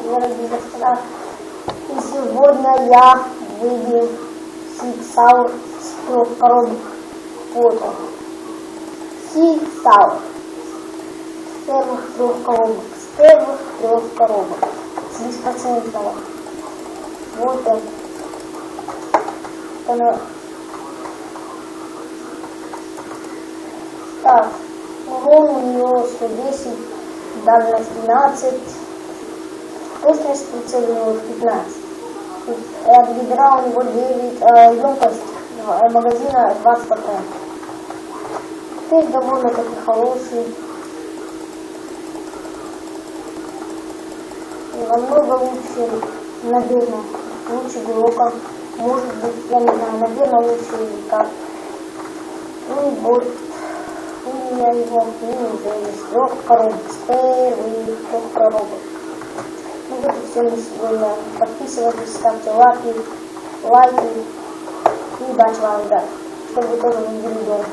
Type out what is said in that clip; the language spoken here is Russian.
дорогие господа. И сегодня я выбил Сиксаур с 3 коробок. Вот он. Сиксаур. С первых 3 коробок. С первых 3 коробок. С 10%. Вот он. Так, урон у него 110, дальность 12, точность прицела у него 15. От бедра у него 9, емкость магазина 20 патронов. Теперь довольно-таки хороший. Намного лучше, наверное, лучше Глока. Может быть, я не знаю, наверное, лучше как. Ну и вот. У меня его уже из 3 коробок, с первых 3 коробок. Ну вот и все на сегодня. Подписывайтесь, ставьте лайки. И удачи вам, ребят, чтобы вы тоже не видели дома.